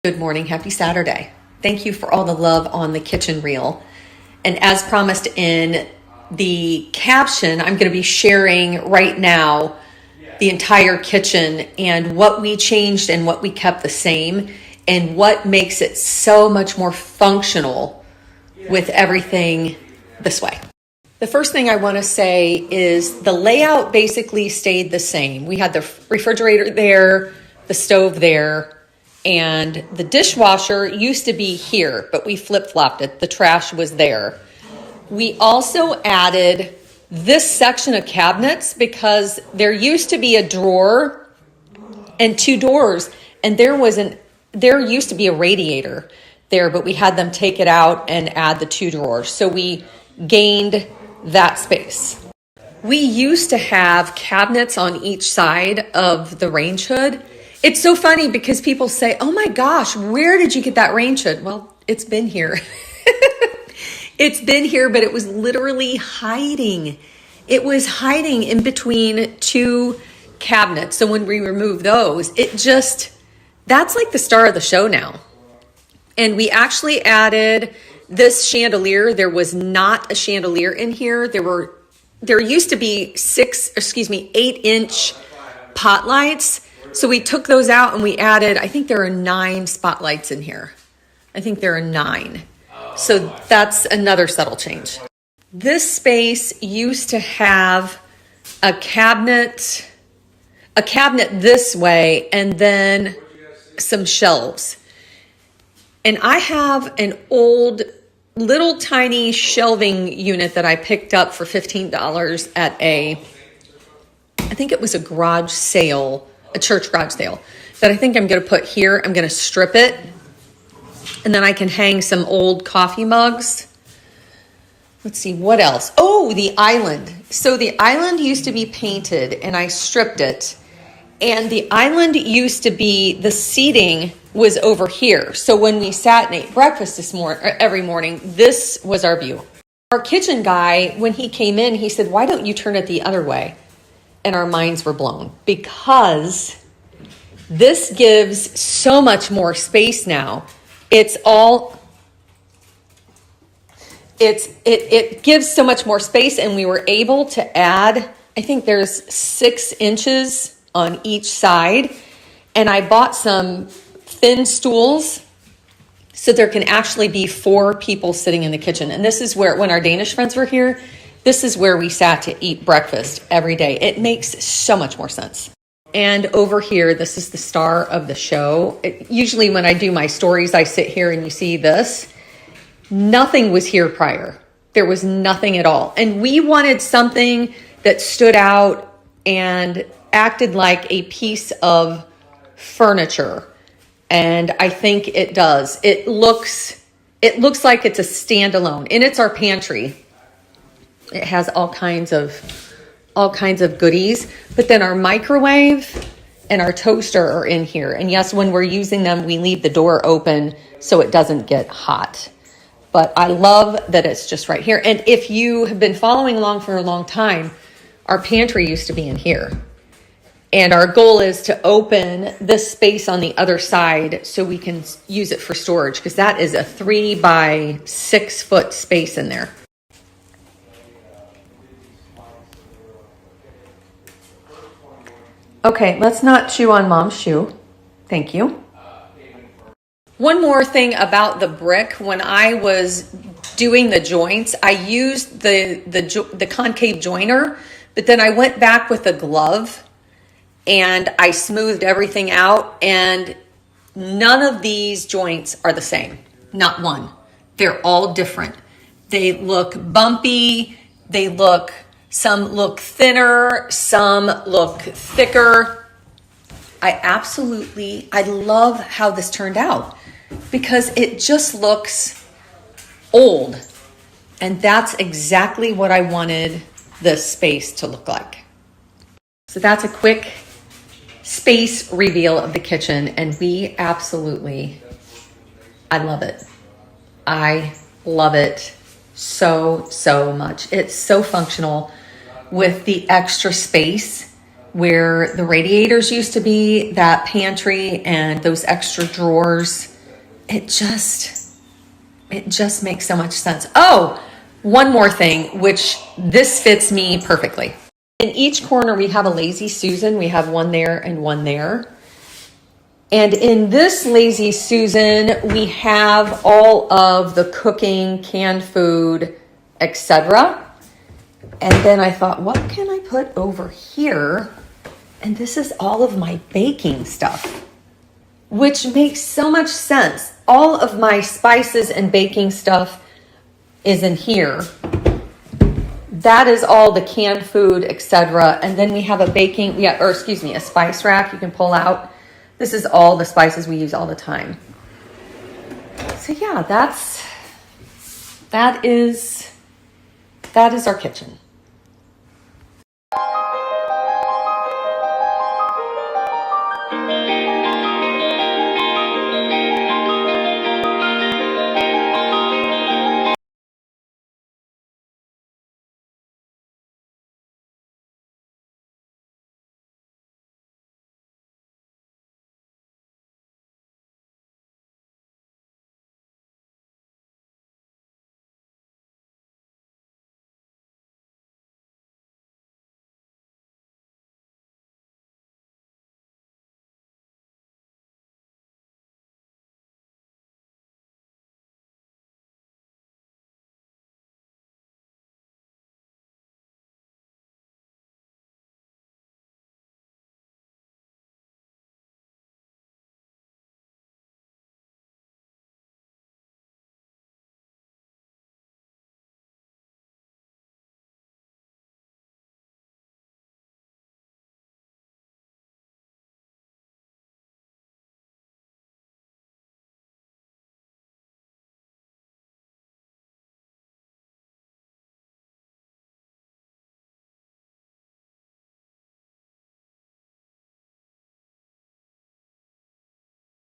Good morning. Happy Saturday. Thank you for all the love on the kitchen reel. And as promised in the caption, I'm going to be sharing right now the entire kitchen and what we changed and what we kept the same and what makes it so much more functional with everything this way. The first thing I want to say is the layout basically stayed the same. We had the refrigerator there, the stove there, and the dishwasher used to be here, but we flip-flopped it. The trash was there. We also added this section of cabinets because there used to be a drawer and two doors, and there used to be a radiator there, but we had them take it out and add the two drawers. So we gained that space. We used to have cabinets on each side of the range hood. It's so funny because people say, oh my gosh, where did you get that range hood? Well, it's been here. It's been here, but it was literally hiding. It was hiding in between two cabinets. So when we remove those, that's like the star of the show now. And we actually added this chandelier. There was not a chandelier in here. There used to be 8-inch pot lights. So we took those out and we added, I think there are 9 spotlights in here. I think there are 9. So that's another subtle change. This space used to have a cabinet this way and then some shelves. And I have an old little tiny shelving unit that I picked up for $15 at I think it was a garage sale, a church garage sale, that I think I'm going to put here. I'm going to strip it, and then I can hang some old coffee mugs. Let's see, what else? Oh, the island. So the island used to be painted, and I stripped it. And the island used to be, the seating was over here. So when we sat and ate breakfast every morning, this was our view. Our kitchen guy, when he came in, he said, why don't you turn it the other way? And our minds were blown because this gives so much more space now. It gives so much more space, and we were able to add, I think there's 6 inches on each side. And I bought some thin stools so there can actually be 4 people sitting in the kitchen. And this is where, when our Danish friends were here, this is where we sat to eat breakfast every day. It makes so much more sense. And over here, this is the star of the show. Usually when I do my stories, I sit here and you see this. Nothing was here prior. There was nothing at all. And we wanted something that stood out and acted like a piece of furniture. And I think it does. It looks like it's a standalone, and it's our pantry. It has all kinds of goodies, but then our microwave and our toaster are in here. And yes, when we're using them, we leave the door open so it doesn't get hot. But I love that it's just right here. And if you have been following along for a long time, our pantry used to be in here. And our goal is to open this space on the other side so we can use it for storage, because that is a 3 by 6 foot space in there. Okay, let's not chew on Mom's shoe. Thank you. One more thing about the brick. When I was doing the joints, I used the concave joiner, but then I went back with a glove and I smoothed everything out, and none of these joints are the same. Not one. They're all different. They look bumpy. Some look thinner, some look thicker. I love how this turned out because it just looks old. And that's exactly what I wanted this space to look like. So that's a quick space reveal of the kitchen, and I love it. I love it so much. It's so functional with the extra space where the radiators used to be, that pantry and those extra drawers. it just makes so much sense. Oh, one more thing, which this fits me perfectly. In each corner, we have a Lazy Susan. We have one there and one there. And in this Lazy Susan, we have all of the cooking, canned food, etc. And then I thought, what can I put over here? And this is all of my baking stuff, which makes so much sense. All of my spices and baking stuff is in here. That is all the canned food, etc. And then we have a spice rack you can pull out. This is all the spices we use all the time. So yeah, that is our kitchen.